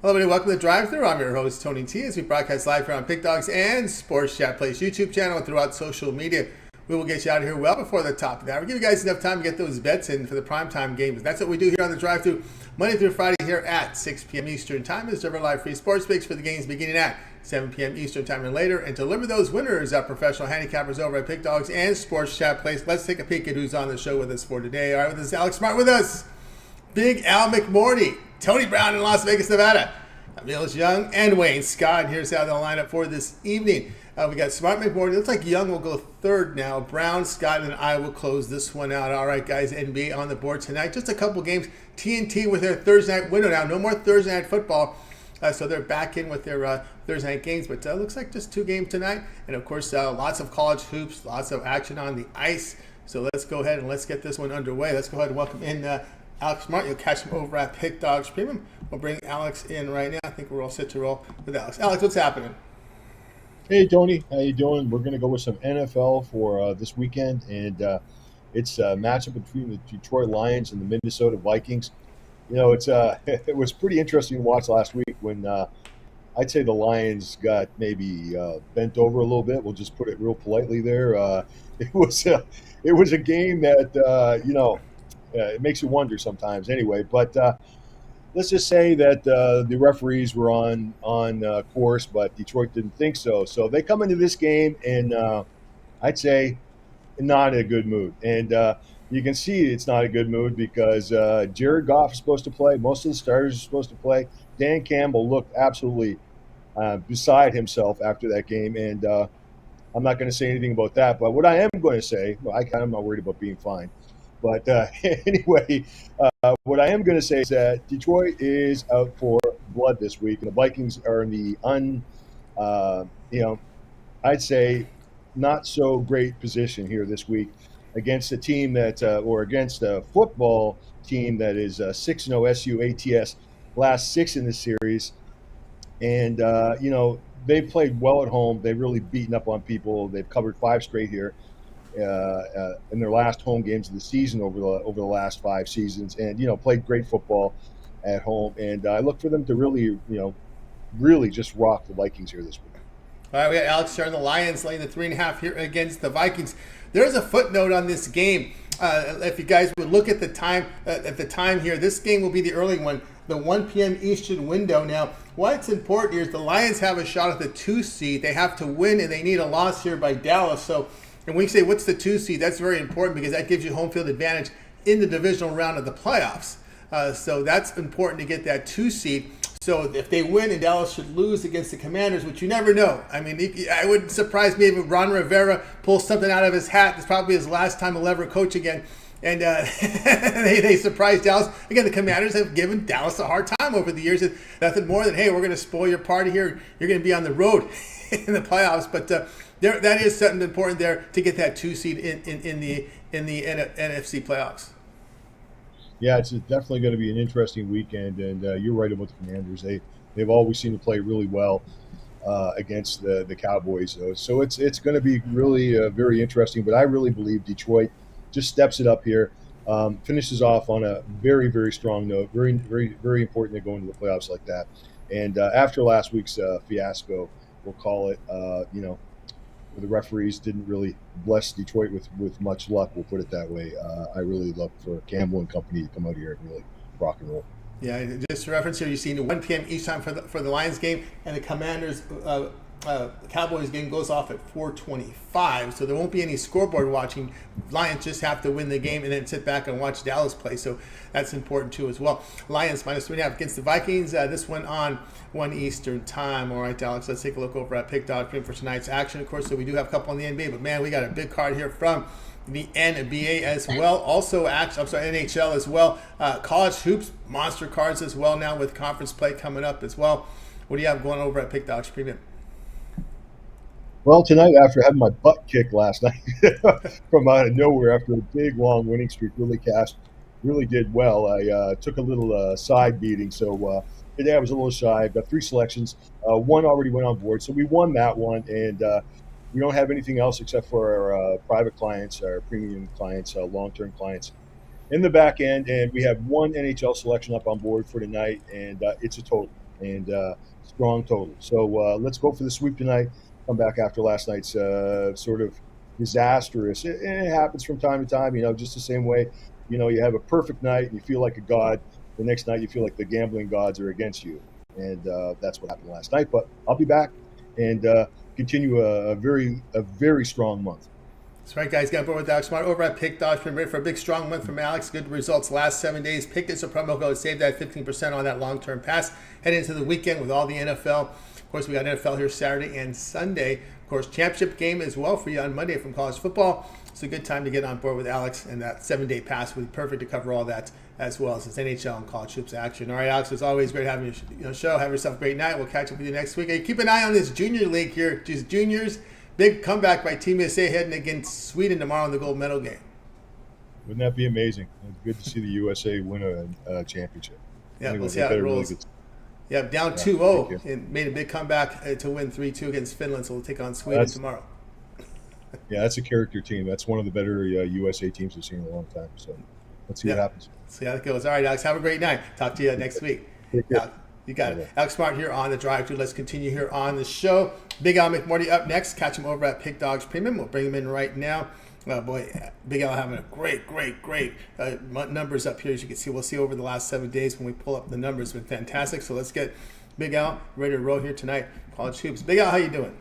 Hello, everybody. Welcome to the Drive-Thru. I'm your host, Tony T, as we broadcast live here on Pick Dogs and Sports Chat Place YouTube channel and throughout social media. We will get you out of here well before the top of the hour. Give you guys enough time to get those bets in for the primetime games. That's what we do here on the Drive-Thru, Monday through Friday here at 6 p.m. Eastern Time. Is deliver live free sports picks for the games beginning at 7 p.m. Eastern Time and later. And to deliver those winners, professional handicappers over at Pick Dogs and Sports Chat Place. Let's take a peek at who's on the show with us for today. All right, with us, Alex Smart with us. Big Al McMorty, Tony Brown in Las Vegas, Nevada. Mills Young and Wayne Scott. Here's how they'll line up for this evening. We got Smart McMorty. Looks like Young will go third now. Brown, Scott, and I will close this one out. All right, guys, NBA on the board tonight. Just a couple games. TNT with their Thursday night window now. No more Thursday night football. So they're back in with their Thursday night games. But looks like just two games tonight. And, of course, lots of college hoops, lots of action on the ice. So let's go ahead and let's get this one underway. Let's go ahead and welcome in Alex Smart. You'll catch him over at Pick Dogs Premium. We'll bring Alex in right now. I think we're all set to roll with Alex. Alex, what's happening? Hey, Tony. How you doing? We're going to go with some NFL for this weekend, and it's a matchup between the Detroit Lions and the Minnesota Vikings. You know, it's it was pretty interesting to watch last week when I'd say the Lions got maybe bent over a little bit. We'll just put it real politely there. It was a game that it makes you wonder sometimes. Anyway, but let's just say that the referees were on course, but Detroit didn't think so. So they come into this game, and I'd say not in a good mood. And you can see it's not a good mood because Jared Goff is supposed to play. Most of the starters are supposed to play. Dan Campbell looked absolutely beside himself after that game, and I'm not going to say anything about that. But what I am going to say, I'm not worried about being fined. But anyway, what I am going to say is that Detroit is out for blood this week, and the Vikings are in the I'd say not so great position here this week against a team that, or against a football team that is 6-0 SU ATS, last six in the series, and they've played well at home. They've really beaten up on people. They've covered five straight here. In their last home games of the season over the last five seasons, and played great football at home. And I look for them to really just rock the Vikings here this week. All right, we got Alex here on the Lions laying the 3.5 here against the Vikings. There's a footnote on this game. If you guys would look at the time here, this game will be the early one, the 1 p.m. Eastern window. Now, what's important here is the Lions have a shot at the 2 seed. They have to win, and they need a loss here by Dallas. So, and when you say what's the 2 seed, that's very important because that gives you home field advantage in the divisional round of the playoffs. So that's important to get that 2 seed. So if they win and Dallas should lose against the Commanders, which you never know. I mean, I wouldn't surprise me if Ron Rivera pulls something out of his hat. It's probably his last time he'll ever coach again. And they surprised Dallas. Again, the Commanders have given Dallas a hard time over the years. It's nothing more than, hey, we're going to spoil your party here. You're going to be on the road in the playoffs. But that is something important there to get that 2 seed in the NFC playoffs. Yeah, it's definitely going to be an interesting weekend, and you're right about the Commanders. They've always seemed to play really well against the Cowboys. So it's going to be really very interesting. But I really believe Detroit just steps it up here, finishes off on a very, very strong note. Very, very, very important to go into the playoffs like that. And after last week's fiasco, we'll call it, the referees didn't really bless Detroit with much luck. We'll put it that way. I really look for Campbell and company to come out here and really rock and roll. Yeah, just to reference here, you see 1 p.m. each time for the Lions game, and the Commanders Cowboys game goes off at 4:25, so there won't be any scoreboard watching. Lions just have to win the game and then sit back and watch Dallas play, so that's important too as well. Lions minus 3.5 against the Vikings. This one on 1 Eastern time. All right, Alex, let's take a look over at Pick Dog for tonight's action. Of course, so we do have a couple on the NBA, but man, we got a big card here from the NBA as well. Also, NHL as well. College hoops, monster cards as well now with conference play coming up as well. What do you have going over at Pick Dogs Premium? Well, tonight, after having my butt kicked last night from out of nowhere after a big, long winning streak, really did well. I took a little side beating, so today I was a little shy. I've got 3 selections. One already went on board, so we won that one, and we don't have anything else except for our private clients, our premium clients, long-term clients in the back end, and we have one NHL selection up on board for tonight, and it's a total. and strong total. So let's go for the sweep tonight. Come back after last night's sort of disastrous. It happens from time to time, just the same way, you have a perfect night and you feel like a god. The next night you feel like the gambling gods are against you. And that's what happened last night. But I'll be back and continue a very strong month. That's right, guys. Got board with Alex Smart over at Pick Dogs. Been ready for a big, strong month from Alex. Good results last 7 days. Pick this a promo code. Save that 15% on that long-term pass. Head into the weekend with all the NFL. Of course, we got NFL here Saturday and Sunday. Of course, championship game as well for you on Monday from college football. It's a good time to get on board with Alex, and that 7-day pass will be perfect to cover all that as well as his NHL and college hoops action. All right, Alex, it's always great having you on the show. Have yourself a great night. We'll catch up with you next week. Hey, keep an eye on this junior league here. Just juniors. Big comeback by Team USA heading against Sweden tomorrow in the gold medal game. Wouldn't that be amazing? It's good to see the USA win a championship. Yeah, we'll see how it rolls. Yeah, down 2-0 and made a big comeback to win 3-2 against Finland, so we'll take on Sweden tomorrow. Yeah, that's a character team. That's one of the better USA teams we've seen in a long time. So let's see what happens. See how it goes. All right, Alex, have a great night. Talk to you next week. You got it. Alex Smart here on the Drive Thru. Let's continue here on the show. Big Al McMorty up next. Catch him over at Pick Dogs Premium. We'll bring him in right now. Boy, Big Al having a great numbers up here. As you can see, we'll see over the last 7 days when we pull up the numbers. It's been fantastic. So let's get Big Al ready to roll here tonight. College hoops. Big Al, how you doing?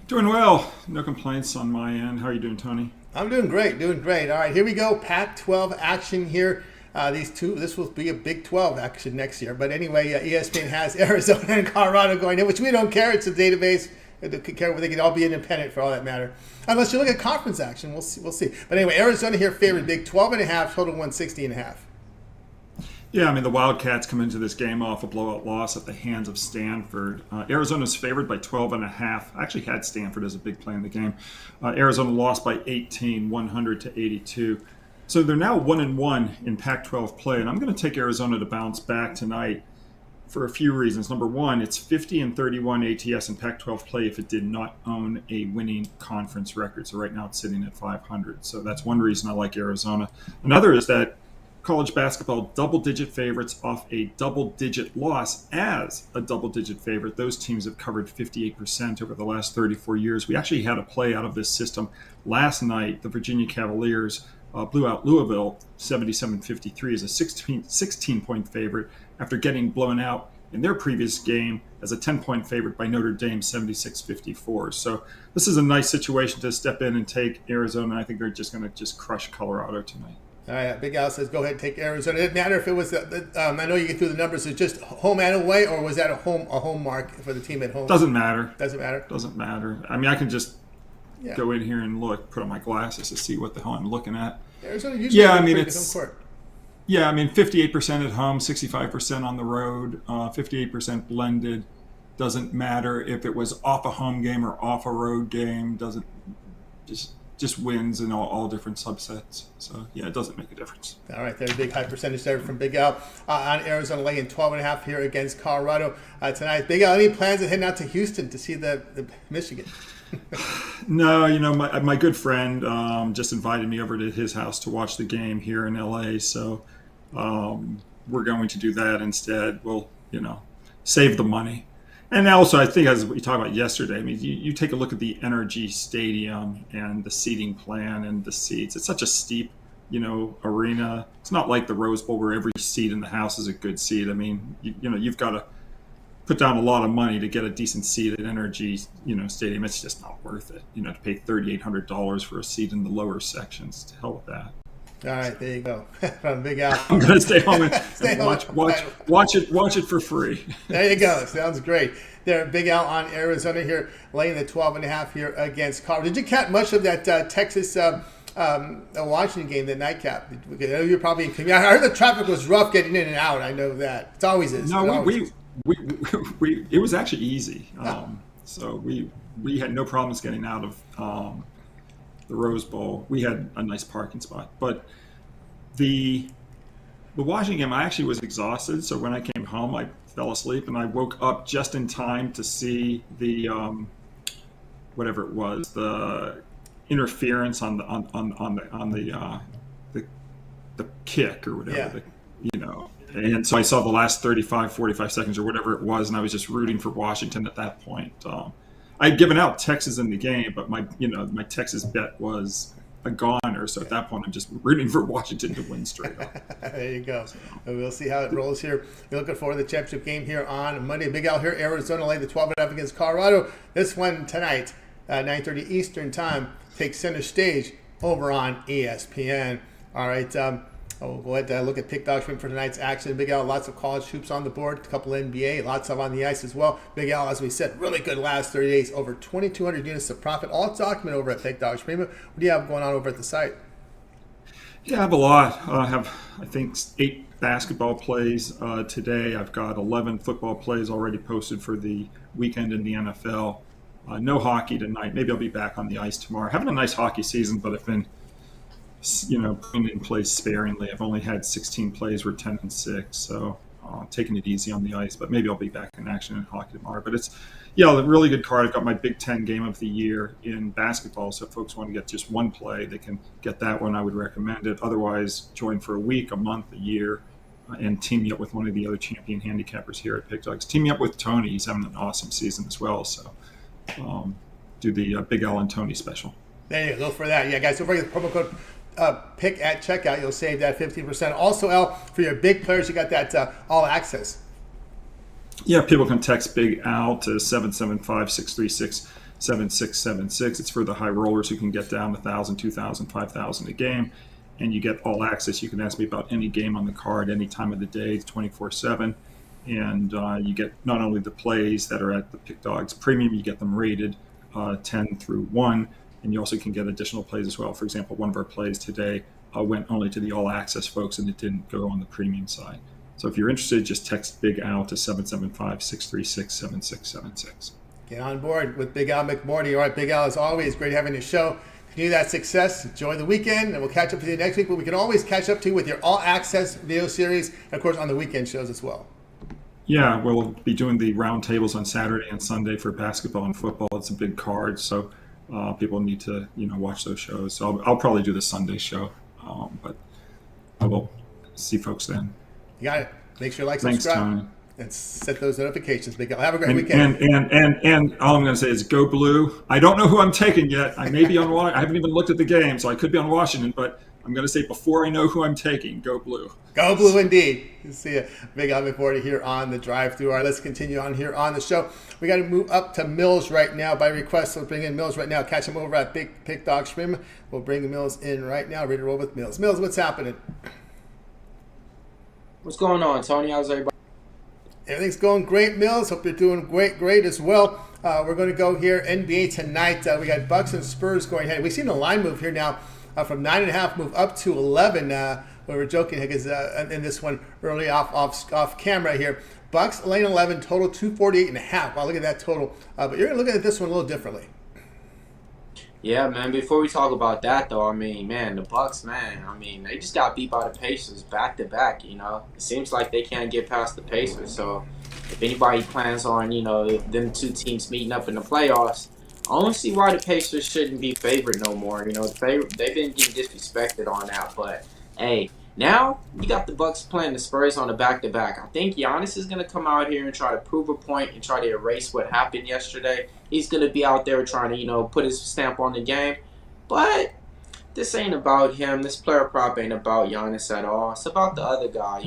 Doing well. No complaints on my end. How are you doing, Tony? I'm doing great. All right, here we go. Pac-12 action here. This will be a Big 12 action next year. But anyway, ESPN has Arizona and Colorado going in, which we don't care. It's a database. They can all be independent for all that matter. Unless you look at conference action, we'll see. But anyway, Arizona here favored big 12.5, total 160.5. Yeah, I mean, the Wildcats come into this game off a blowout loss at the hands of Stanford. Arizona's favored by 12.5. I actually had Stanford as a big play in the game. Arizona lost by 18, 100-82. So they're now 1-1 in Pac-12 play, and I'm going to take Arizona to bounce back tonight for a few reasons. Number one, it's 50-31 ATS in Pac-12 play if it did not own a winning conference record. So right now it's sitting at 500. So that's one reason I like Arizona. Another is that college basketball double-digit favorites off a double-digit loss as a double-digit favorite. Those teams have covered 58% over the last 34 years. We actually had a play out of this system last night. The Virginia Cavaliers blew out Louisville 77-53 as a 16-point favorite after getting blown out in their previous game as a 10-point favorite by Notre Dame 76-54. So this is a nice situation to step in and take Arizona. I think they're just going to crush Colorado tonight. All right, Big Al says go ahead and take Arizona. It didn't matter if it was, I know you get through the numbers, it's just home and away, or was that a home mark for the team at home? Doesn't matter. Doesn't matter? I mean, I can just go in here and put on my glasses to see what the hell I'm looking at. Arizona usually it's home court. Yeah, I mean, 58% at home, 65% on the road, 58% blended. Doesn't matter if it was off a home game or off a road game. Doesn't just wins in all different subsets. So yeah, it doesn't make a difference. All right, there's a big high percentage there from Big Al on Arizona laying 12.5 here against Colorado tonight. Big Al, any plans of heading out to Houston to see the Michigan? No, my good friend just invited me over to his house to watch the game here in LA. So we're going to do that instead. We'll, save the money. And also, I think as we talked about yesterday, I mean, you take a look at the NRG Stadium and the seating plan and the seats. It's such a steep, arena. It's not like the Rose Bowl where every seat in the house is a good seat. I mean, you've got to put down a lot of money to get a decent seat at NRG, Stadium. It's just not worth it, to pay $3,800 for a seat in the lower sections. To hell with that. All right, there you go. From Big Al. I'm going to stay home and watch it for free. There you go. Sounds great. There, Big Al on Arizona here, laying the 12.5 here against Colorado. Did you catch much of that Texas Washington game, the nightcap? I know you're probably. I heard the traffic was rough getting in and out. I know that. It always is. No, it was actually easy. So we had no problems getting out of the Rose Bowl. We had a nice parking spot, but the Washington game, I actually was exhausted. So when I came home, I fell asleep, and I woke up just in time to see the whatever it was, the interference on the kick or whatever. Yeah. And so I saw the last 35, 45 seconds or whatever it was, and I was just rooting for Washington at that point. I had given out Texas in the game, but my Texas bet was a goner. So at that point, I'm just rooting for Washington to win straight up. There you go. We'll see how it rolls here. We're looking forward to the championship game here on Monday. Big Al here, Arizona laying the 12.5 against Colorado. This one tonight, 9:30 Eastern time, takes center stage over on ESPN. All right. We'll go ahead and look at pick dogs for tonight's action. Big Al, lots of college hoops on the board, a couple NBA, lots of on the ice as well. Big Al, as we said, really good last 30 days, over 2,200 units of profit, all documented over at Pick Dogs Premium. What do you have going on over at the site? Yeah, I have a lot. I have, I think, 8 basketball plays today. I've got 11 football plays already posted for the weekend in the NFL. No hockey tonight. Maybe I'll be back on the ice tomorrow. Having a nice hockey season, but I've been putting in plays sparingly. I've only had 16 plays. We're 10-6, so taking it easy on the ice. But maybe I'll be back in action in hockey tomorrow. But it's, a really good card. I've got my Big Ten game of the year in basketball. So if folks want to get just one play, they can get that one. I would recommend it. Otherwise, join for a week, a month, a year, and team me up with one of the other champion handicappers here at Pick Dogs. Team me up with Tony. He's having an awesome season as well. So do the Big Al and Tony special. There you go for that. Yeah, guys, don't forget the promo code pick at checkout. You'll save that 15%. Also, Al, for your big players, you got that all access. Yeah, people can text Big Al to 775-636-7676. It's for the high rollers who can get down 1,000, 2,000, 5,000 a game. And you get all access. You can ask me about any game on the card, any time of the day, 24/7. And you get not only the plays that are at the Pick Dogs Premium, you get them rated 10 through 1. And you also can get additional plays as well. For example, one of our plays today went only to the all access folks, and it didn't go on the premium side. So if you're interested, just text Big Al to 775-636-7676. Get on board with Big Al McMorty. All right, Big Al, as always, great having your show. Continue that success. Enjoy the weekend, and we'll catch up with you next week. But we can always catch up to you with your all access video series, and of course on the weekend shows as well. Yeah, we'll be doing the round tables on Saturday and Sunday for basketball and football. It's a big card, so people need to, watch those shows. So I'll probably do the Sunday show, but I will see folks then. You got it. Make sure you like, Thanks, subscribe, Tony. and set those notifications. Big Al, have a great weekend. And all I'm going to say is go blue. I don't know who I'm taking yet. I may be on. I haven't even looked at the game, so I could be on Washington. But I'm going to say before I know who I'm taking, go blue. Go blue indeed. See you. Big Al McMorty here on the drive-through. All right, let's continue on here on the show. We got to move up to Mills right now by request. So we'll bring in Mills right now. Catch him over at Big Pick Dog Stream. We'll bring Mills in right now. Ready to roll with Mills. Mills, what's happening? What's going on, Tony? How's everybody? Everything's going great, Mills. Hope you're doing great as well. We're going to go here NBA tonight. We got Bucks and Spurs going ahead. We've seen the line move here now from 9.5 move up to 11. We were joking because in this one early off camera here. Bucks laying 11, total 248.5. Wow, look at that total. But you're going to look at this one a little differently. Yeah, man. Before we talk about that, though, the Bucks, they just got beat by the Pacers back to back. It seems like they can't get past the Pacers. So if anybody plans on, them two teams meeting up in the playoffs, I don't see why the Pacers shouldn't be favored no more. They've been getting disrespected on that, but hey. Now, you got the Bucks playing the Spurs on a back-to-back. I think Giannis is going to come out here and try to prove a point and try to erase what happened yesterday. He's going to be out there trying to, put his stamp on the game. But this ain't about him. This player prop ain't about Giannis at all. It's about the other guy,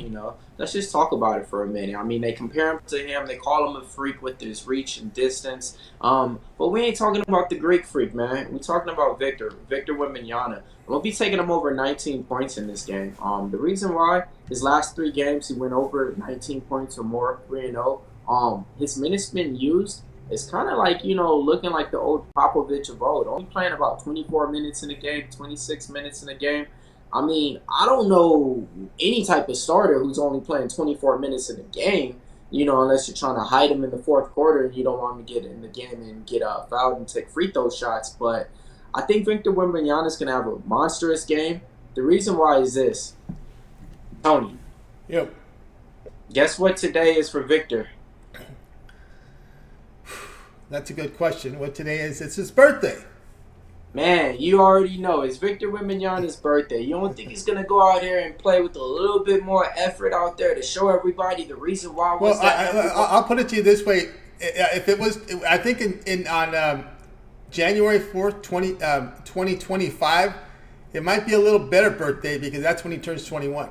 Let's just talk about it for a minute. They compare him to him. They call him a freak with his reach and distance. But we ain't talking about the Greek freak, man. We're talking about Victor Wembanyama. We'll be taking him over 19 points in this game. The reason why, his last 3 games, he went over 19 points or more, 3-0. His minutes been used. It's kind of like, looking like the old Popovich of old. Only playing about 24 minutes in a game, 26 minutes in a game. I don't know any type of starter who's only playing 24 minutes in a game, unless you're trying to hide him in the fourth quarter and you don't want him to get in the game and get fouled and take free throw shots. But I think Victor Wembanyama is going to have a monstrous game. The reason why is this. Tony. Yep. Guess what today is for Victor? That's a good question. What today is? It's his birthday. Man, you already know it's Victor Wembanyama's birthday. You don't think he's gonna go out here and play with a little bit more effort out there to show everybody the reason why was Well, that number one? I'll put it to you this way: if it was, I think in on January 4th, 2025, it might be a little better birthday because that's when he turns 21.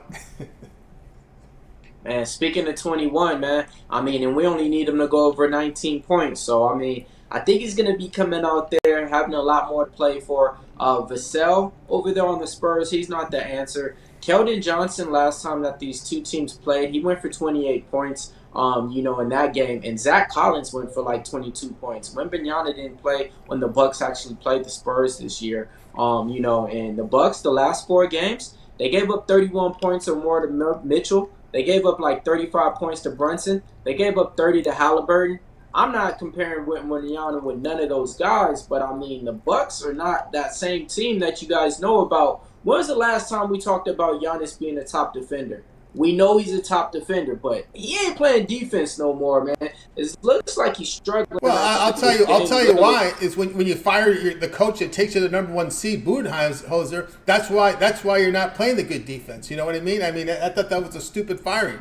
Man, speaking of 21, man, I mean, and we only need him to go over 19 points. So, I mean, I think he's going to be coming out there having a lot more to play for. Vassell over there on the Spurs, he's not the answer. Keldon Johnson, last time that these two teams played, he went for 28 points, in that game. And Zach Collins went for like 22 points. Wembanyama didn't play when the Bucks actually played the Spurs this year. And the Bucks, the last 4 games, they gave up 31 points or more to Mitchell. They gave up like 35 points to Brunson. They gave up 30 to Halliburton. I'm not comparing Wembanyama with none of those guys, but I mean the Bucks are not that same team that you guys know about. When was the last time we talked about Giannis being a top defender? We know he's a top defender, but he ain't playing defense no more, man. It looks like he's struggling. Well, I'll tell you why is when you fire the coach that takes you to the #1 seed, Budenholzer. That's why you're not playing the good defense. You know what I mean? I mean, I thought that was a stupid firing.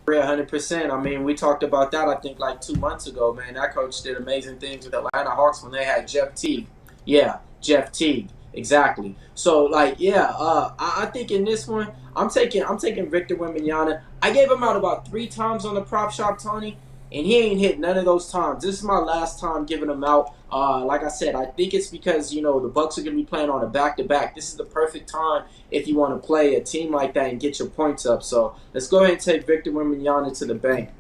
100%. I mean, we talked about that, I think, like 2 months ago, man. That coach did amazing things with Atlanta Hawks when they had Jeff Teague. Yeah, Jeff Teague. Exactly. So, I think in this one, I'm taking Victor Wembanyama. I gave him out about 3 times on the prop shop, Tony, and he ain't hit none of those times. This is my last time giving him out. Like I said, I think it's because, the Bucks are going to be playing on a back-to-back. This is the perfect time if you want to play a team like that and get your points up. So let's go ahead and take Victor Wembanyama to the bank.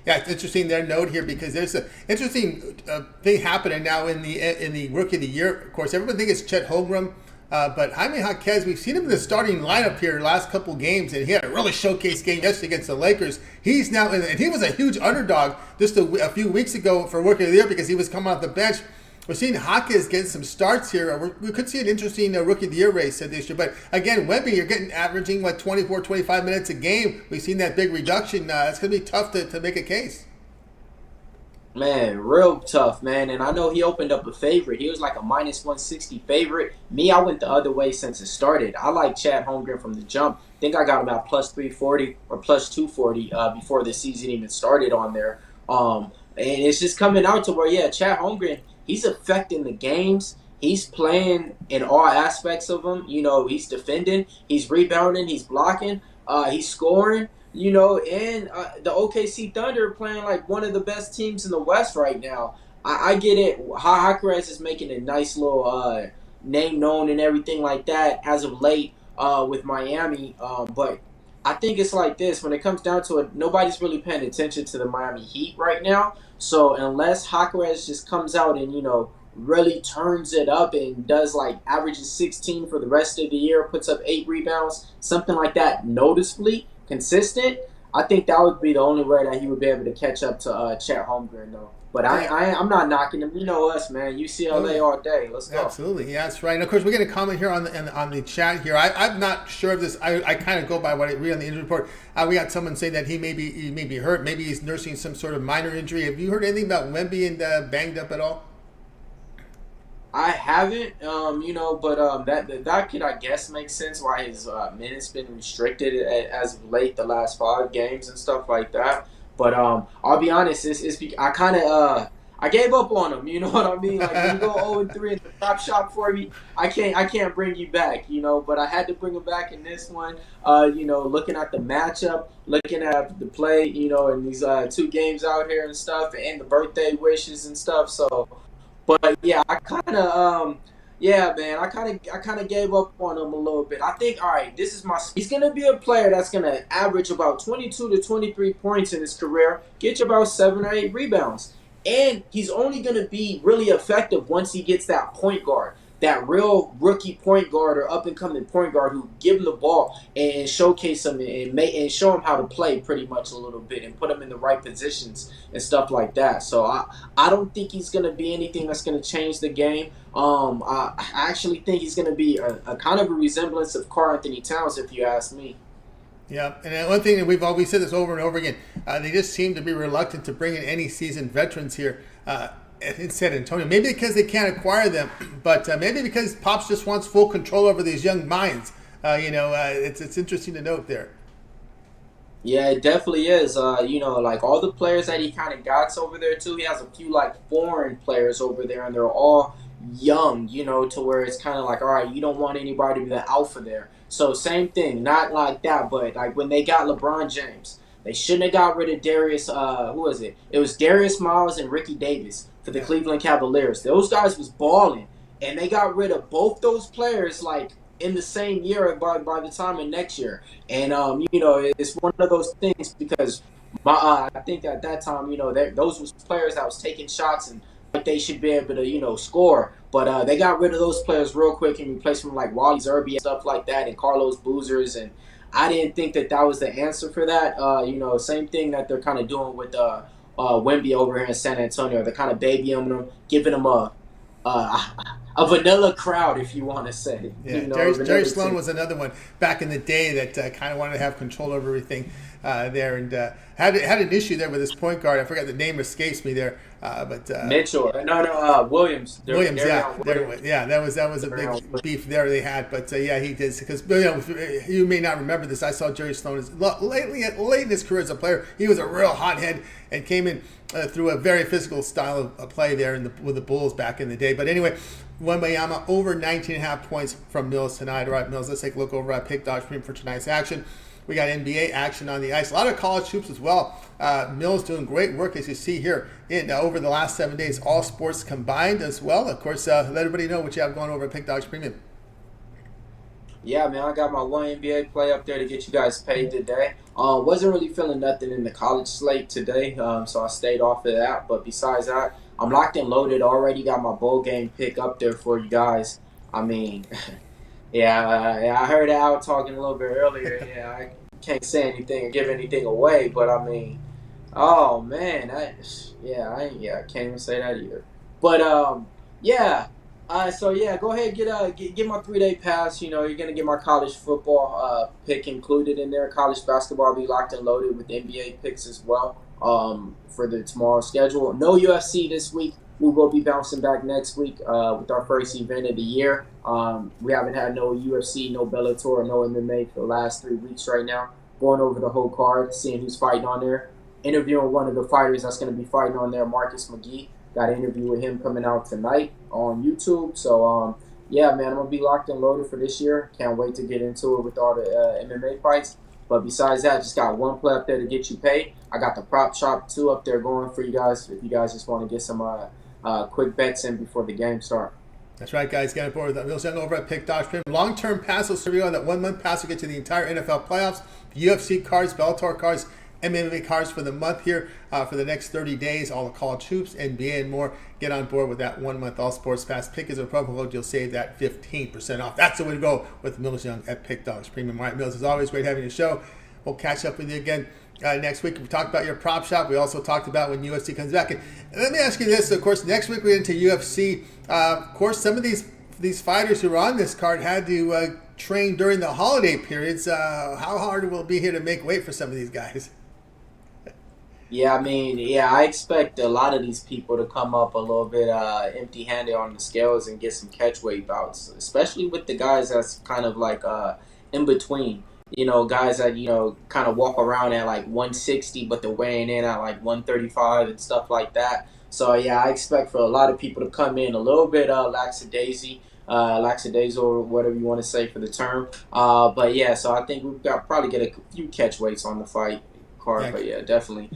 Yeah, it's interesting their note here because there's an interesting thing happening now in the Rookie of the Year. Of course, everyone thinks it's Chet Holmgren, but Jaime Jaquez, we've seen him in the starting lineup here the last couple games, and he had a really showcase game yesterday against the Lakers. He's now, and he was a huge underdog just a few weeks ago for Rookie of the Year because he was coming off the bench. We're seeing Jaquez getting some starts here. We could see an interesting Rookie of the Year race this year. But again, Wemby, you're averaging, 24, 25 minutes a game. We've seen that big reduction. It's going to be tough to make a case. Man, real tough, man. And I know he opened up a favorite. He was like a -160 favorite. Me, I went the other way since it started. I like Chad Holmgren from the jump. I think I got him at +340 or +240 before the season even started on there. And it's just coming out to where, Chad Holmgren, he's affecting the games. He's playing in all aspects of them. He's defending, he's rebounding, he's blocking, he's scoring. And the OKC Thunder are playing like one of the best teams in the West right now. I get it. Jaquez is making a nice little name known and everything like that as of late with Miami. But I think it's like this. When it comes down to it, nobody's really paying attention to the Miami Heat right now. So unless Jaquez just comes out and, really turns it up and does averages 16 for the rest of the year, puts up 8 rebounds, something like that noticeably consistent, I think that would be the only way that he would be able to catch up to Chet Holmgren, though. But I'm not knocking him. You know us, man. UCLA all day. Let's go. Absolutely. Yeah, that's right. And, of course, we're getting a comment here on the chat here. I'm not sure of this. I kind of go by what I read on the injury report. We got someone saying that he may be hurt. Maybe he's nursing some sort of minor injury. Have you heard anything about Wemby and banged up at all? I haven't, but that could, I guess, make sense why his minutes been restricted as of late, the last 5 games and stuff like that. But I'll be honest, I kind of I gave up on him. You know what I mean? Like when you go 0-3 in the top shop for me, I can't bring you back. But I had to bring him back in this one. Looking at the matchup, looking at the play, in these 2 games out here and stuff, and the birthday wishes and stuff. So. But yeah, I kind of gave up on him a little bit. I think, all right, he's going to be a player that's going to average about 22 to 23 points in his career, get you about 7 or 8 rebounds. And he's only going to be really effective once he gets that point guard, that real rookie point guard or up-and-coming point guard who give him the ball and showcase him and show him how to play pretty much a little bit and put him in the right positions and stuff like that. So I don't think he's going to be anything that's going to change the game. I actually think he's going to be a kind of a resemblance of Karl Anthony Towns, if you ask me. Yeah, and one thing that we've always said this over and over again, they just seem to be reluctant to bring in any seasoned veterans here. in San Antonio. Maybe because they can't acquire them, but maybe because Pops just wants full control over these young minds. It's interesting to note there. Yeah, it definitely is. Like all the players that he kind of got over there too. He has a few like foreign players over there, and they're all young. To where it's kind of like, all right, you don't want anybody to be the alpha there. So same thing, not like that, but like when they got LeBron James, they shouldn't have got rid of Darius. Who was it? It was Darius Miles and Ricky Davis for the Cleveland Cavaliers. Those guys was balling, and they got rid of both those players like in the same year by the time of next year. And it's one of those things because I think at that time, those was players that was taking shots and like they should be able to score. But they got rid of those players real quick and replaced them like Wally Zerbe and stuff like that, and Carlos Boozers. And I didn't think that was the answer for that. Same thing that they're kind of doing with Wemby over here in San Antonio. They're kind of babying them, giving them a vanilla crowd, if you want to say. Yeah, Jerry Sloan was another one back in the day that kind of wanted to have control over everything there, and had an issue there with his point guard. I forgot the name escapes me there, but Mitch Williams. Williams, that was a big beef there they had. But he did, because you may not remember this. I saw Jerry Sloan late in his career as a player. He was a real hothead and came in through a very physical style of play there with the Bulls back in the day. But anyway, Wembanyama over 19.5 points from Mills tonight. All right, Mills, let's take a look over at Pick Dog Premium for tonight's action. We got NBA action on the ice. A lot of college hoops as well. Mills doing great work, as you see here, over the last 7 days. All sports combined as well. Of course, let everybody know what you have going over at Pick Dogs Premium. Yeah, man, I got my one NBA play up there to get you guys paid today. Wasn't really feeling nothing in the college slate today, so I stayed off of that. But besides that, I'm locked and loaded. Already got my bowl game pick up there for you guys. I mean, I heard Al talking a little bit earlier. Yeah, I can't say anything or give anything away, but I mean, oh man, I can't even say that either. But go ahead get my 3-day pass. You're gonna get my college football pick included in there. College basketball, I'll be locked and loaded with NBA picks as well. For the tomorrow schedule, no UFC this week. We will be bouncing back next week with our first event of the year. We haven't had no UFC, no Bellator, no MMA for the last 3 weeks right now. Going over the whole card, seeing who's fighting on there. Interviewing one of the fighters that's going to be fighting on there, Marcus McGee. Got an interview with him coming out tonight on YouTube. So, man, I'm going to be locked and loaded for this year. Can't wait to get into it with all the MMA fights. But besides that, just got one play up there to get you paid. I got the prop shop 2 up there going for you guys if you guys just want to get some quick bets in before the game start. That's right, guys. Get on board with that. Mills Young over at Pick Dodge Premium. Long-term pass will serve you on that 1-month pass will get you the entire NFL playoffs, UFC cards, Bellator cards, MMA cards for the month here for the next 30 days. All the college hoops, NBA, and more. Get on board with that 1-month all sports pass. Pick is a promo code. You'll save that 15% off. That's the way to go with Mills Young at Pick Dogs Premium. All right, Mills, as always, great having your show. We'll catch up with you again next week. We talked about your prop shop. We also talked about when UFC comes back. And let me ask you this. Of course, next week we get into UFC. Of course, some of these fighters who are on this card had to train during the holiday periods. How hard will it be here to make weight for some of these guys? Yeah, I expect a lot of these people to come up a little bit empty-handed on the scales and get some catchweight bouts, especially with the guys that's kind of like in between. Guys that, kind of walk around at like 160, but they're weighing in at like 135 and stuff like that. So, I expect for a lot of people to come in a little bit lackadaisy or whatever you want to say for the term. So I think we've got probably get a few catchweights on the fight card. Yeah. But, definitely.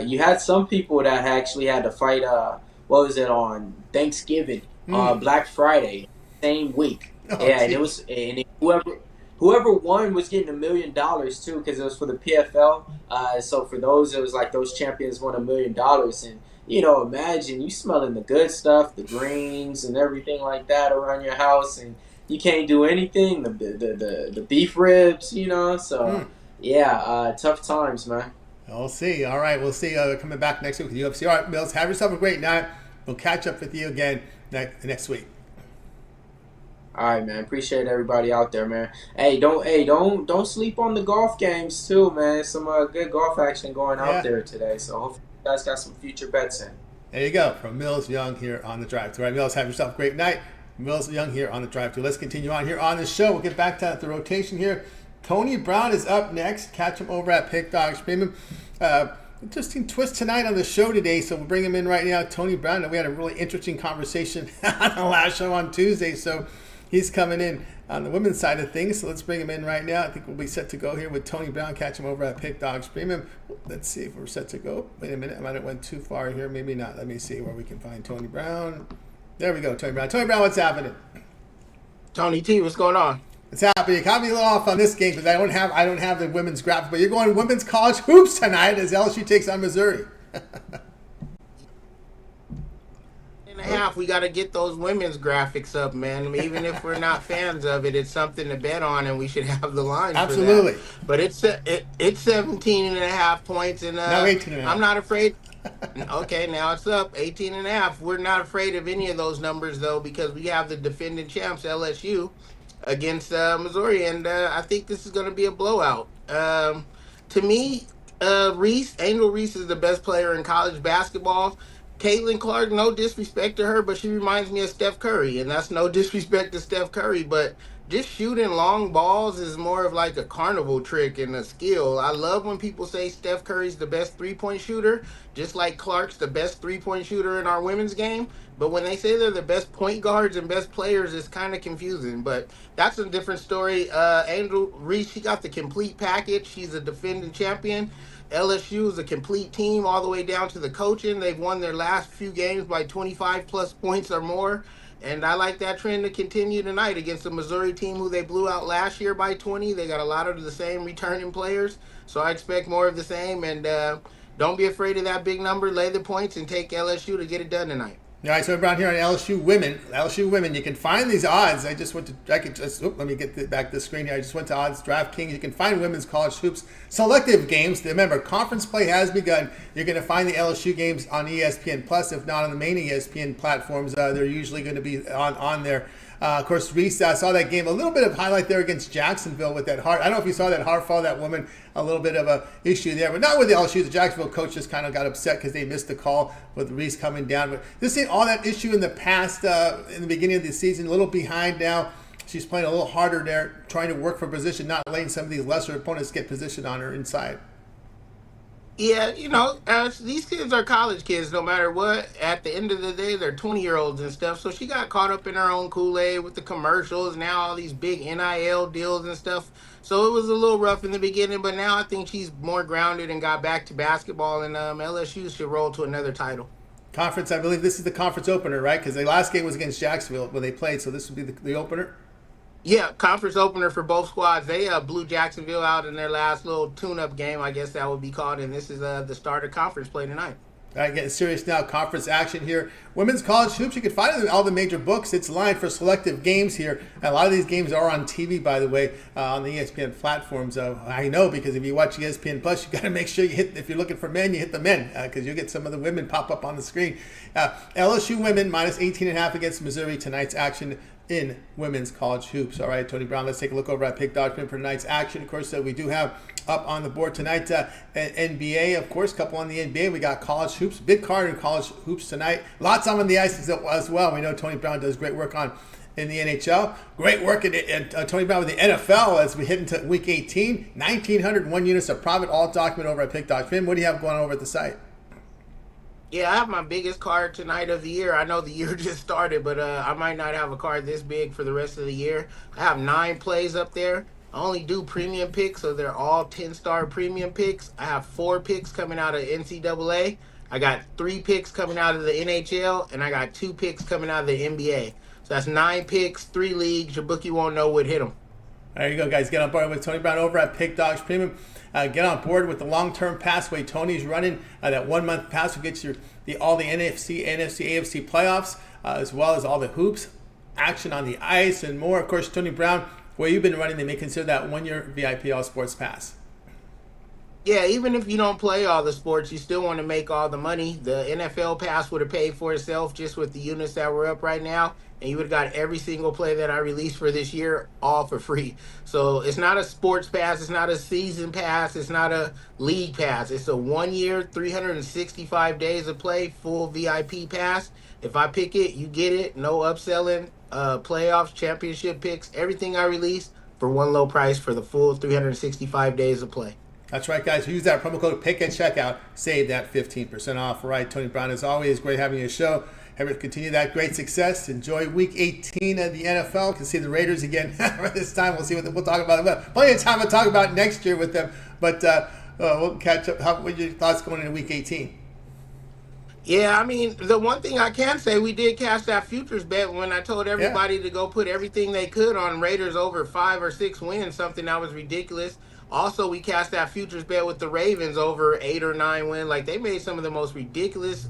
You had some people that actually had to fight, on Thanksgiving, Black Friday, same week. And it was whoever won was getting $1 million too, because it was for the PFL. So for those, it was like those champions won $1 million. And imagine you smelling the good stuff, the greens and everything like that around your house, and you can't do anything. The beef ribs, So tough times, man. We'll see. All right, we'll see. Coming back next week with UFC. All right, Mills, have yourself a great night. We'll catch up with you again next week. All right, man. Appreciate everybody out there, man. Hey, don't sleep on the golf games too, man. Some good golf action going out there today. So hopefully you guys got some future bets in. There you go, from Mills Young here on the Drive. All right, Mills, have yourself a great night. Mills Young here on the Drive. Let's continue on here on the show. We'll get back to the rotation here. Tony Brown is up next. Catch him over at Pick Dogs Premium. Interesting twist tonight on the show today, so we'll bring him in right now. Tony Brown, we had a really interesting conversation on the last show on Tuesday, so he's coming in on the women's side of things. So let's bring him in right now. I think we'll be set to go here with Tony Brown. Catch him over at Pick Dogs Premium. Let's see if we're set to go. Wait a minute, I might have went too far here. Maybe not. Let me see where we can find Tony Brown. There we go, Tony Brown. Tony Brown, what's happening? Tony T, what's going on? It's happening. You caught me a little off on this game because I don't have the women's graphic, but you're going women's college hoops tonight as LSU takes on Missouri. In a half, we got to get those women's graphics up, man. Even if we're not fans of it, it's something to bet on, and we should have the lines. Absolutely. For that. But it's 17 and a half points, and no, 18 and a half. I'm not afraid. Okay, now it's up 18 and a half. We're not afraid of any of those numbers though, because we have the defending champs LSU against Missouri, and I think this is going to be a blowout. To me, Angel Reese is the best player in college basketball. Caitlin Clark, no disrespect to her, but she reminds me of Steph Curry, and that's no disrespect to Steph Curry, but just shooting long balls is more of like a carnival trick and a skill. I love when people say Steph Curry's the best three-point shooter, just like Clark's the best three-point shooter in our women's game. But when they say they're the best point guards and best players, it's kind of confusing. But that's a different story. Angel Reese, she got the complete package. She's a defending champion. LSU is a complete team all the way down to the coaching. They've won their last few games by 25-plus points or more. And I like that trend to continue tonight against the Missouri team who they blew out last year by 20. They got a lot of the same returning players. So I expect more of the same. And don't be afraid of that big number. Lay the points and take LSU to get it done tonight. All right, so around here on LSU women, you can find these odds. Let me get back to the screen here. I just went to Odds DraftKings. You can find women's college hoops selective games. Remember, conference play has begun. You're going to find the LSU games on ESPN Plus, if not on the main ESPN platforms. They're usually going to be on there. Of course, Reese, I saw that game. A little bit of highlight there against Jacksonville with that heart. I don't know if you saw that heart fall, that woman, a little bit of a issue there. But not with the LSU. The Jacksonville coach just kind of got upset because they missed the call with Reese coming down. But this ain't all that issue in the past, in the beginning of the season. A little behind now. She's playing a little harder there, trying to work for position, not letting some of these lesser opponents get position on her inside. Yeah, these kids are college kids no matter what. At the end of the day, they're 20-year-olds and stuff. So she got caught up in her own Kool-Aid with the commercials, now all these big NIL deals and stuff. So it was a little rough in the beginning, but now I think she's more grounded and got back to basketball, and LSU should roll to another title. Conference, I believe this is the conference opener, right? Because the last game was against Jacksonville when they played, so this would be the opener? Yeah, conference opener for both squads. They blew Jacksonville out in their last little tune-up game, I guess that would be called, and this is the start of conference play tonight. All right, getting serious now. Conference action here. Women's college hoops, you can find it in all the major books. It's lined for selective games here. And a lot of these games are on TV, by the way, on the ESPN platforms. I know, because if you watch ESPN Plus, you got to make sure you hit, if you're looking for men, you hit the men, because you'll get some of the women pop up on the screen. LSU women minus 18.5 against Missouri. Tonight's action in women's college hoops. All right, Tony Brown, let's take a look over at Pick Dogs for tonight's action. Of course, we do have up on the board tonight NBA, of course, couple on the NBA. We got college hoops, big card in college hoops tonight. Lots on the ice as well. We know Tony Brown does great work in the NHL. Great work in Tony Brown with the NFL as we hit into week 18. 1,901 units of profit, all document over at Pick Dogs. What do you have going on over at the site? Yeah, I have my biggest card tonight of the year. I know the year just started, but I might not have a card this big for the rest of the year. I have 9 plays up there. I only do premium picks, so they're all 10-star premium picks. I have 4 picks coming out of NCAA. I got 3 picks coming out of the NHL, and I got 2 picks coming out of the NBA. So that's 9 picks, 3 leagues. Your bookie won't know what hit them. There you go, guys. Get on board with Tony Brown over at Pick Dogs Premium. Get on board with the long-term passway Tony's running. That 1-month pass will get you all the NFC, AFC playoffs, as well as all the hoops, action on the ice, and more. Of course, Tony Brown, where you've been running, they may consider that 1-year VIP All Sports Pass. Yeah, even if you don't play all the sports, you still want to make all the money. The NFL pass would have paid for itself just with the units that were up right now, and you would have got every single play that I released for this year all for free. So it's not a sports pass, it's not a season pass, it's not a league pass. It's a 1 year, 365 days of play, full VIP pass. If I pick it, you get it. No upselling, playoffs, championship picks, everything I release for one low price for the full 365 days of play. That's right, guys. Use that promo code PICK at checkout. Save that 15% off. All right, Tony Brown, as always, great having you on the show. Have you continue that great success. Enjoy Week 18 of the NFL. Can see the Raiders again this time. We'll see what we'll talk about. Plenty of time to talk about next year with them. But we'll catch up. What are your thoughts going into Week 18? Yeah, I mean, the one thing I can say, we did cash that futures bet when I told everybody to go put everything they could on Raiders over 5 or 6 wins, something that was ridiculous. Also, we cashed that futures bet with the Ravens over 8 or 9 win. Like, they made some of the most ridiculous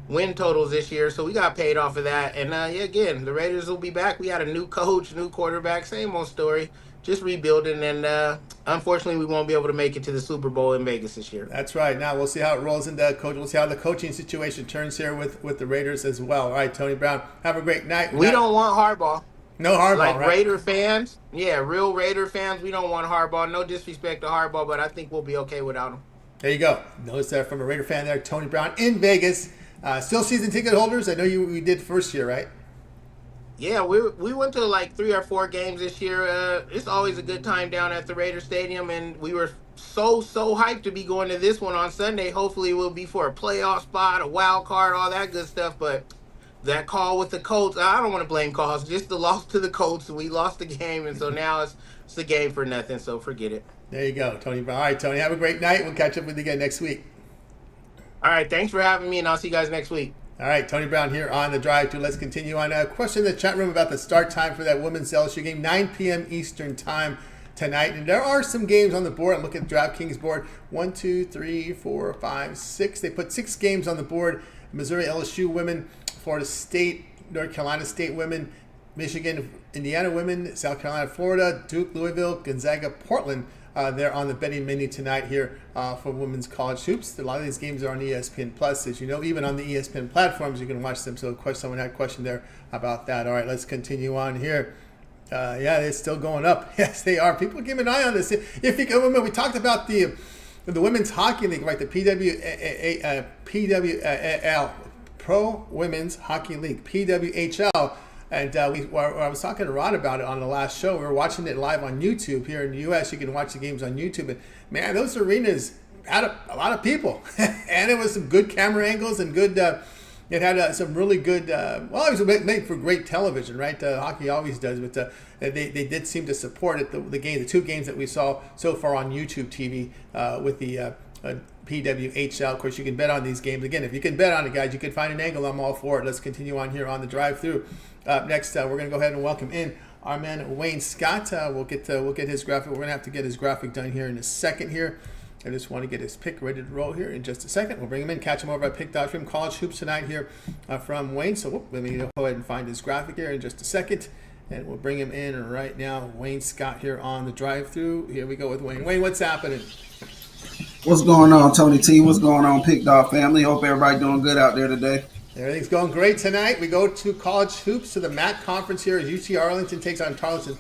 win totals this year, so we got paid off of that. And yeah, again, the Raiders will be back. We had a new coach, new quarterback, same old story, just rebuilding. And unfortunately, we won't be able to make it to the Super Bowl in Vegas this year. That's right. Now we'll see how it rolls into coach. We'll see how the coaching situation turns here with the Raiders as well. All right, Tony Brown, have a great night. We don't want Harbaugh. No Harbaugh, like right? Raider fans, yeah, real Raider fans, we don't want Harbaugh. No disrespect to Harbaugh, but I think we'll be okay without him. There you go. Notice that from a Raider fan there, Tony Brown in Vegas. Still season ticket holders? I know we did first year, right? Yeah, we went to like 3 or 4 games this year. It's always a good time down at the Raider Stadium, and we were so hyped to be going to this one on Sunday. Hopefully, it will be for a playoff spot, a wild card, all that good stuff, but that call with the Colts, I don't want to blame calls. Just the loss to the Colts, we lost the game, and so now it's a game for nothing, so forget it. There you go, Tony. All right, Tony, have a great night. We'll catch up with you again next week. All right, thanks for having me, and I'll see you guys next week. All right, Tony Brown here on the Drive Thru. Let's continue on. A question in the chat room about the start time for that women's LSU game, 9 p.m. Eastern time tonight. And there are some games on the board. I'm looking at the DraftKings board. 1, 2, 3, 4, 5, 6. They put 6 games on the board. Missouri LSU women, Florida State, North Carolina State women, Michigan, Indiana women, South Carolina, Florida, Duke, Louisville, Gonzaga, Portland. They're on the betting menu tonight here for women's college hoops. A lot of these games are on ESPN Plus, as you know. Even on the ESPN platforms, you can watch them. So someone had a question there about that. All right, let's continue on here. Yeah, they're still going up. Yes, they are. People keep an eye on this. If you remember, we talked about the women's hockey league, right? The PWL, Pro Women's Hockey League, PWHL. And I was talking to Rod about it on the last show. We were watching it live on YouTube here in the U.S. You can watch the games on YouTube. And, man, those arenas had a lot of people. And it was some good camera angles and good it had some really good well, it was made for great television, right? Hockey always does. But they did seem to support it, the 2 games that we saw so far on YouTube TV with the PWHL. Of course, you can bet on these games. Again, if you can bet on it, guys, you can find an angle. I'm all for it. Let's continue on here on the Drive Thru. Next, we're going to go ahead and welcome in our man Wayne Scott. We'll get his graphic. We're going to have to get his graphic done here in a second here. I just want to get his pick ready to roll here in just a second. We'll bring him in, catch him over at pick.com. College hoops tonight here from Wayne. So let me go ahead and find his graphic here in just a second. And we'll bring him in right now. Wayne Scott here on the Drive Thru. Here we go with Wayne. Wayne, what's happening? What's going on, Tony T? What's going on, Pick Dog family? Hope everybody doing good out there today. Everything's going great tonight. We go to college hoops to the MAC conference here as UT Arlington takes on Tarleton.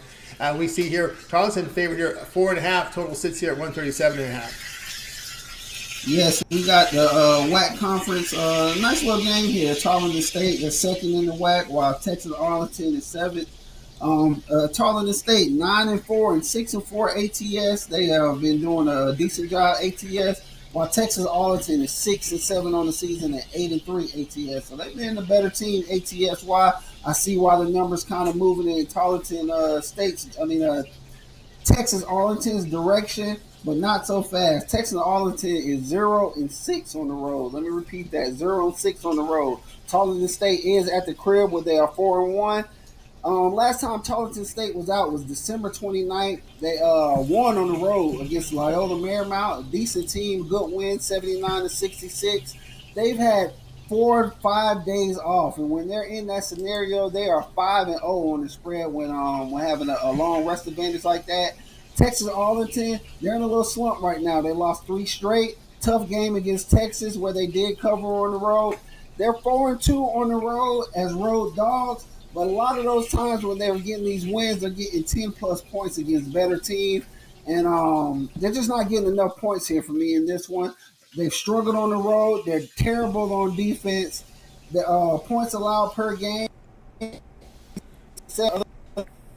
We see here Tarleton favored here 4.5. Total sits here at 137.5. Yes, we got the WAC conference. Nice little game here. Tarleton State is second in the WAC, while Texas Arlington is 7th. Tarleton State 9-4 and 6-4 ATS. They have been doing a decent job ATS, while Texas Arlington is 6-7 on the season and 8-3 ATS. So they've been the better team ATS. Why? I see why the numbers kind of moving in Tarleton Texas Arlington's direction, but not so fast. Texas Arlington is 0-6 on the road. Let me repeat that: 0-6 on the road. Tarleton State is at the crib where they are 4-1. Last time Tarleton State was out was December 29th. They won on the road against Loyola Marymount, a decent team, good win, 79-66. They've had 4 or 5 days off, and when they're in that scenario, they are 5-0 on the spread when having a long rest advantage like that. Texas Arlington, they're in a little slump right now. They lost 3 straight. Tough game against Texas where they did cover on the road. They're 4-2 on the road as road dogs, but a lot of those times when they were getting these wins, they're getting 10-plus points against better teams. And they're just not getting enough points here for me in this one. They've struggled on the road. They're terrible on defense. The points allowed per game,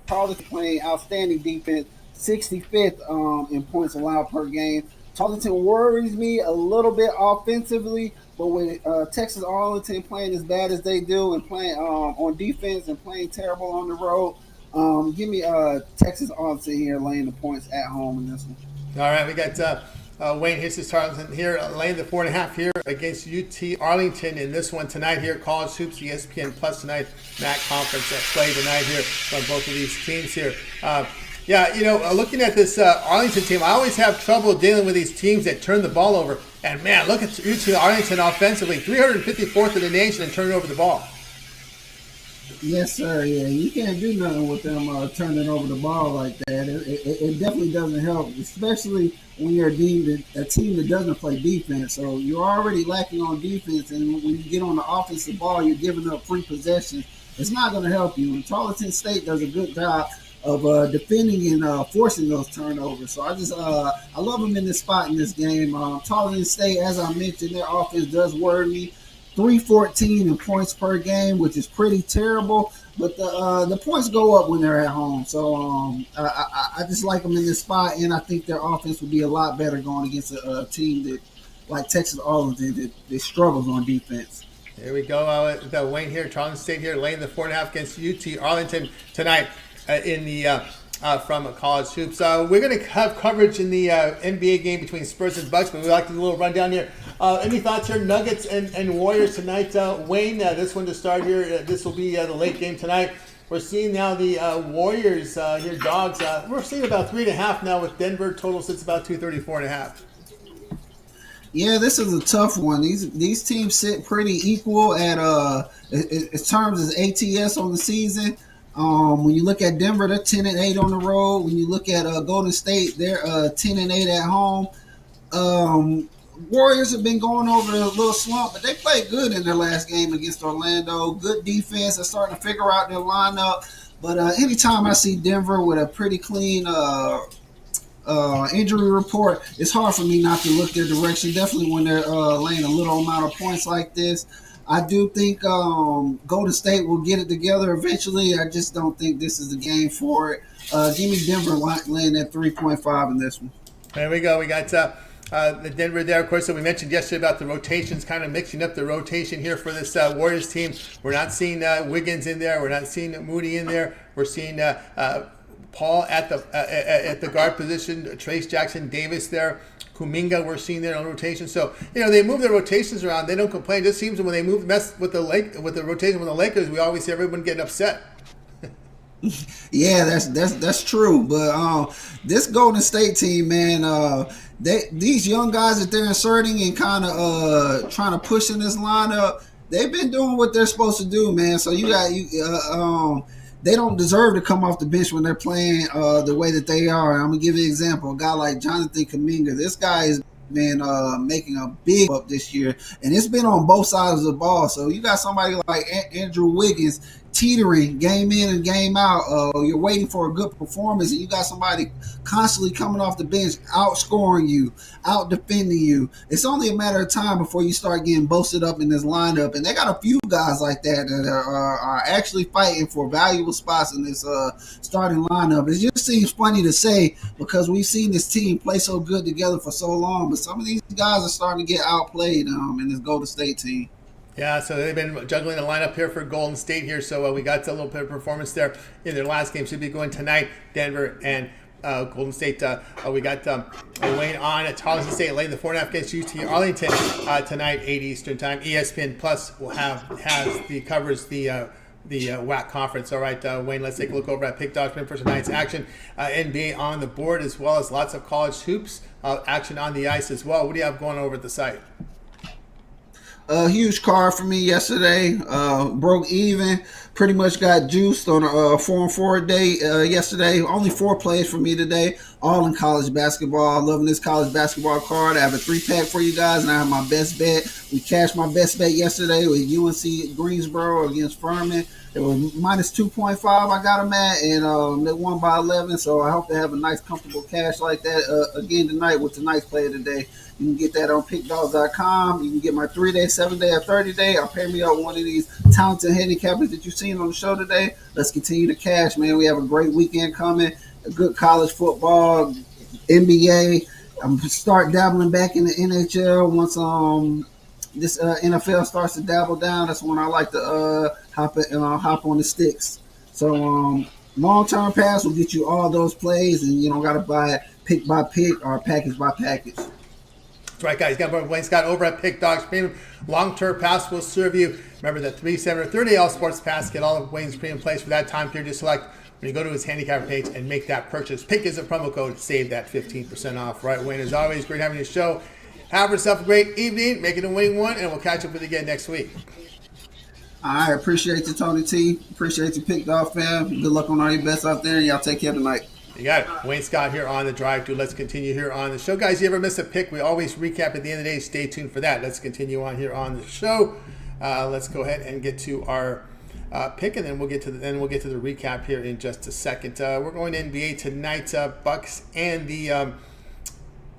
Tarleton playing outstanding defense, 65th in points allowed per game. Tarleton worries me a little bit offensively, but with Texas Arlington playing as bad as they do and playing on defense and playing terrible on the road, give me Texas Arlington here laying the points at home in this one. All right, we got Wayne Hisses Tarleton here laying the 4.5 here against UT Arlington in this one tonight here. College Hoops, ESPN Plus tonight, MAC Conference play tonight here from both of these teams here. Looking at this Arlington team, I always have trouble dealing with these teams that turn the ball over. And man, look at UT Arlington offensively, 354th in the nation and turning over the ball. Yes, sir. Yeah, you can't do nothing with them turning over the ball like that. It definitely doesn't help, especially when you're a team that doesn't play defense. So you're already lacking on defense, and when you get on the offensive ball, you're giving up free possessions. It's not going to help you. And Tarleton State does a good job of defending and forcing those turnovers. So I love them in this spot in this game. Tarleton State, as I mentioned, their offense does worry me. 314 in points per game, which is pretty terrible. But the points go up when they're at home. So I just like them in this spot, and I think their offense would be a lot better going against a team that like Texas Arlington that struggles on defense. There we go. The Wayne here, Tarleton State here, laying the 4.5 against UT Arlington tonight in the from College Hoops. We're going to have coverage in the NBA game between Spurs and Bucks, but we'd like to do a little rundown here. Any thoughts here? Nuggets and Warriors tonight. Wayne, this one to start here. This will be the late game tonight. We're seeing now the Warriors here, dogs. We're seeing about 3.5 now with Denver. Total sits about 234.5. Yeah, this is a tough one. These teams sit pretty equal at in terms as ATS on the season. When you look at Denver, they're 10-8 on the road. When you look at Golden State, they're 10-8 at home. Warriors have been going over a little slump, but they played good in their last game against Orlando. Good defense. They're starting to figure out their lineup. But anytime I see Denver with a pretty clean injury report, it's hard for me not to look their direction, definitely when they're laying a little amount of points like this. I do think Golden State will get it together eventually. I just don't think this is the game for it. Give me Denver laying at 3.5 in this one. There we go. We got the Denver there, of course, that we mentioned yesterday about the rotations, kind of mixing up the rotation here for this Warriors team. We're not seeing Wiggins in there. We're not seeing Moody in there. We're seeing Paul at the guard position, Trace Jackson Davis there. Kuminga we're seeing there on rotation. So, they move their rotations around. They don't complain. It just seems when they mess with the rotation with the Lakers, we always see everyone getting upset. Yeah, that's true. But this Golden State team, man, these young guys that they're inserting and kind of trying to push in this lineup, they've been doing what they're supposed to do, man. So they don't deserve to come off the bench when they're playing the way that they are. I'm gonna give you an example. A guy like Jonathan Kuminga, this guy has been making a big up this year, and it's been on both sides of the ball. So you got somebody like Andrew Wiggins teetering game in and game out. You're waiting for a good performance, and you got somebody constantly coming off the bench, outscoring you, out defending you. It's only a matter of time before you start getting boasted up in this lineup. And they got a few guys like that are actually fighting for valuable spots in this starting lineup. It just seems funny to say because we've seen this team play so good together for so long, but some of these guys are starting to get outplayed in this Golden State team. Yeah, so they've been juggling the lineup here for Golden State here. So we got a little bit of performance there in their last game. Should be going tonight, Denver and Golden State. We got Wayne on at Tarleton State laying the 4.5 against UT Arlington tonight, 8 Eastern time. ESPN Plus will covers the WAC conference. All right, Wayne, let's take a look over at Pick Document for tonight's action. NBA on the board as well as lots of college hoops action on the ice as well. What do you have going over at the site? A huge card for me yesterday. Broke even. Pretty much got juiced on a 4-on-4 day yesterday. Only 4 plays for me today, all in college basketball. Loving this college basketball card. I have a 3-pack for you guys, and I have my best bet. We cashed my best bet yesterday with UNC Greensboro against Furman. It was minus 2.5 I got them at, and they won by 11, so I hope they have a nice, comfortable cash like that again tonight with tonight's play of the day. You can get that on pickdogs.com. You can get my 3-day, 7-day, or 30-day, or pay me out one of these talented handicappers that you've seen on the show today. Let's continue to cash, man. We have a great weekend coming, a good college football, NBA. I'm going to start dabbling back in the NHL once this NFL starts to dabble down. That's when I like to hop on the sticks. So long-term pass will get you all those plays, and you don't got to buy it pick by pick or package by package. That's right, guys. Got Wayne Scott over at Pick Dogs Premium. Long-term pass will serve you. Remember the 3, 7, or 30 All Sports Pass. Get all of Wayne's premium plays for that time period. Just select when you go to his handicap page and make that purchase. Pick is a promo code. Save that 15% off. Right, Wayne, as always, great having you show. Have yourself a great evening. Make it a winning one, and we'll catch up with you again next week. I appreciate you, Tony T. Appreciate you, Pick Dog fam. Good luck on all your bets out there, and y'all take care tonight. You got it. Wayne Scott here on the Drive Thru. Let's continue here on the show. Guys, you ever miss a pick? We always recap at the end of the day. Stay tuned for that. Let's continue on here on the show. Let's go ahead and get to our pick, and then we'll get to the recap here in just a second. We're going to NBA tonight. Bucks and the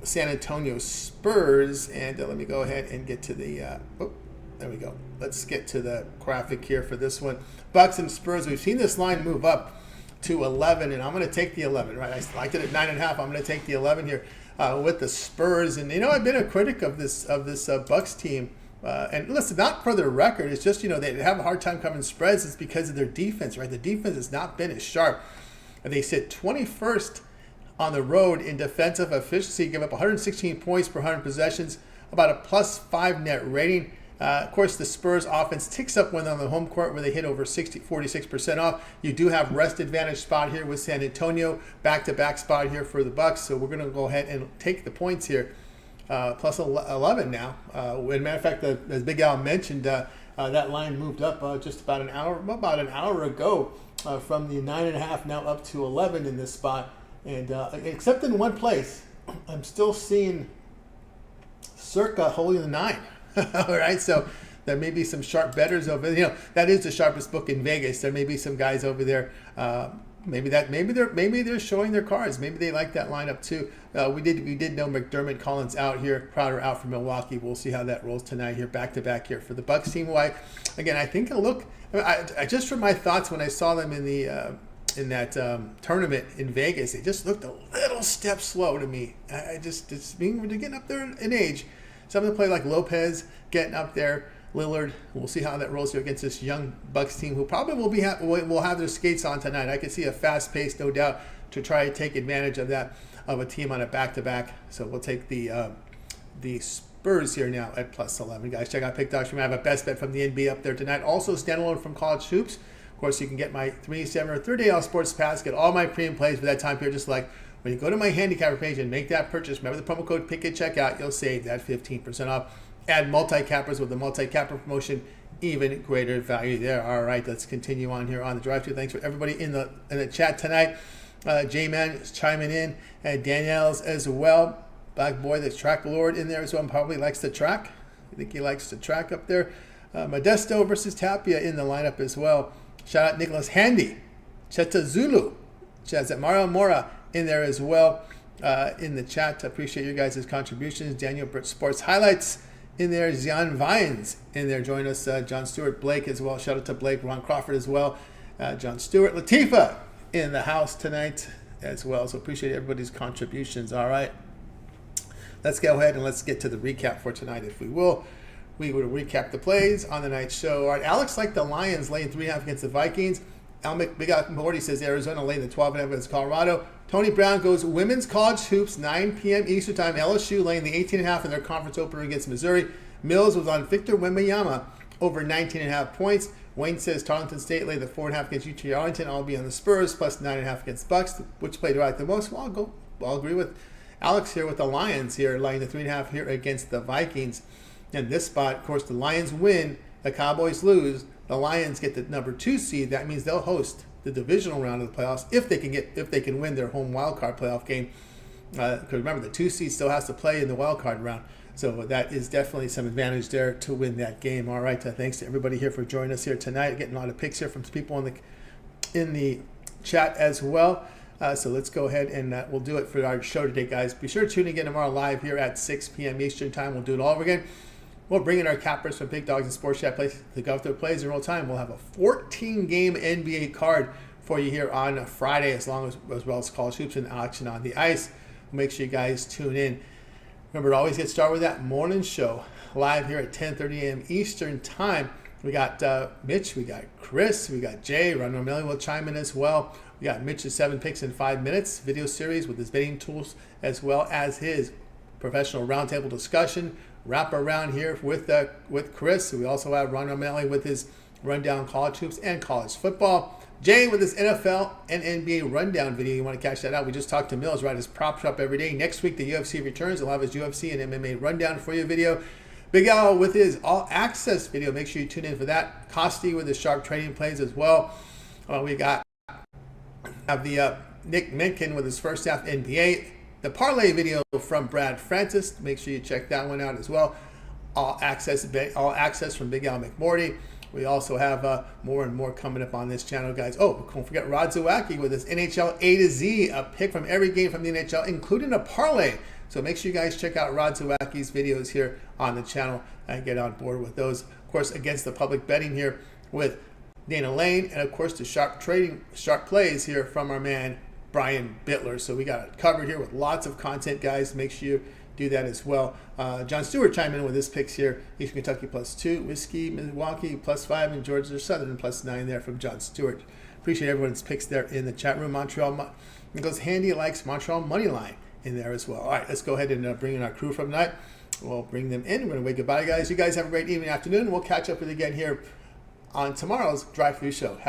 San Antonio Spurs. And let me go ahead and get to the there we go. Let's get to the graphic here for this one. Bucks and Spurs. We've seen this line move up to 11, and I'm going to take the 11. Right, I liked it at 9.5. I'm going to take the 11 here with the Spurs. And I've been a critic of this Bucks team. And listen, not for their record. It's just they have a hard time covering spreads. It's because of their defense. Right, the defense has not been as sharp. And they sit 21st on the road in defensive efficiency. Give up 116 points per 100 possessions. About a +5 net rating. Of course, the Spurs offense ticks up when on the home court where they hit over 46% off. You do have rest advantage spot here with San Antonio, back-to-back spot here for the Bucks. So we're going to go ahead and take the points here, plus 11 now. As a matter of fact, as Big Al mentioned, that line moved up just about an hour ago from the 9.5 now up to 11 in this spot. And except in one place, I'm still seeing circa holding the 9. All right, so there may be some sharp bettors over there. That is the sharpest book in Vegas. There may be some guys over there. Maybe they're showing their cards. Maybe they like that lineup too. We did know McDermott, Collins out here, Crowder out for Milwaukee. We'll see how that rolls tonight here, back to back here for the Bucks team. Why? Again, I think I just from my thoughts when I saw them in the in that tournament in Vegas, they just looked a little step slow to me. It's being getting up there in age. Some of them play like Lopez, getting up there, Lillard. We'll see how that rolls here against this young Bucks team, who probably will have their skates on tonight. I can see a fast pace, no doubt, to try to take advantage of that of a team on a back-to-back. So we'll take the Spurs here now at plus 11. Guys, check out Pick Dogs. I have a best bet from the NBA up there tonight. Also, standalone from College Hoops. Of course, you can get my 3, 7, or 30 All Sports Pass. Get all my premium plays for that time period, just like when you go to my handicapper page and make that purchase, remember the promo code PICK at checkout, you'll save that 15% off. Add multi-cappers with the multi-capper promotion, even greater value there. All right, let's continue on here on the drive-thru. Thanks for everybody in the chat tonight. J-Man is chiming in, and Danielle's as well. Black Boy, the track lord in there as well, probably likes the track. I think he likes the track up there. Modesto versus Tapia in the lineup as well. Shout out Nicholas Handy, Cheta Zulu, Chazat Mario Mora in there as well in the chat. Appreciate your guys' contributions. Daniel Britt Sports Highlights in there. Zion Vines in there. Join us. John Stewart, Blake as well. Shout out to Blake. Ron Crawford as well. John Stewart. Latifa in the house tonight as well. So appreciate everybody's contributions. All right. Let's go ahead and let's get to the recap for tonight, if we will. We will recap the plays on the night show. All right. Alex liked the Lions laying 3.5 against the Vikings. Big Al Morty says Arizona laying the 12.5 against Colorado. Tony Brown goes women's college hoops, 9 p.m. Eastern time. LSU laying the 18.5 in their conference opener against Missouri. Mills was on Victor Wembanyama over 19.5 points. Wayne says Tarleton State laid the 4.5 against UT Arlington. I'll be on the Spurs plus 9.5 against Bucks, which played right the most. Well, I'll agree with Alex here with the Lions here, laying the 3.5 here against the Vikings. In this spot, of course, the Lions win, the Cowboys lose. the Lions get the number 2 seed, that means they'll host the divisional round of the playoffs if they can win their home wild card playoff game. Because remember, the 2 seed still has to play in the wild card round. So that is definitely some advantage there to win that game. All right, thanks to everybody here for joining us here tonight. Getting a lot of picks here from people in the chat as well. So let's go ahead and we'll do it for our show today, guys. Be sure to tune in again tomorrow live here at 6 p.m. Eastern time. We'll do it all over again. We'll bring in our cappers from Big Dogs and Sports Chat Plays to go through plays in real time. We'll have a 14-game NBA card for you here on Friday, as well as college hoops and action on the ice. Make sure you guys tune in. Remember to always get started with that morning show live here at 10:30 a.m. Eastern time. We got Mitch, we got Chris, we got Jay. Ron O'Malley will chime in as well. We got Mitch's 7 picks in 5 minutes video series with his betting tools, as well as his professional roundtable discussion. Wrap around here with Chris. We also have Ron O'Malley with his rundown college hoops and college football. Jay with his NFL and NBA rundown video. You want to catch that out? We just talked to Mills, right? His prop shop every day. Next week, the UFC returns. He'll have his UFC and MMA rundown for you video. Big Al with his all access video. Make sure you tune in for that. Costi with his sharp trading plays as well. We have the Nick Menken with his first half NBA. The parlay video from Brad Francis. Make sure you check that one out as well. All access from Big Al McMorty. We also have more and more coming up on this channel, guys. Oh, don't forget Rod Zawacki with his NHL A to Z, a pick from every game from the NHL, including a parlay. So make sure you guys check out Rod Zawacki's videos here on the channel and get on board with those. Of course, against the public betting here with Dana Lane, and of course the sharp plays here from our man Brian Bittler. So we got it covered here with lots of content, guys. Make sure you do that as well. John Stewart chimed in with his picks here. Eastern Kentucky +2, Whiskey, Milwaukee +5, and Georgia Southern +9 there from John Stewart. Appreciate everyone's picks there in the chat room. Montreal, Nicholas Handy likes Montreal money line in there as well. All right, let's go ahead and bring in our crew from tonight. We'll bring them in. We're going to wave goodbye, guys. You guys have a great evening, afternoon. We'll catch up with you again here on tomorrow's drive-through show.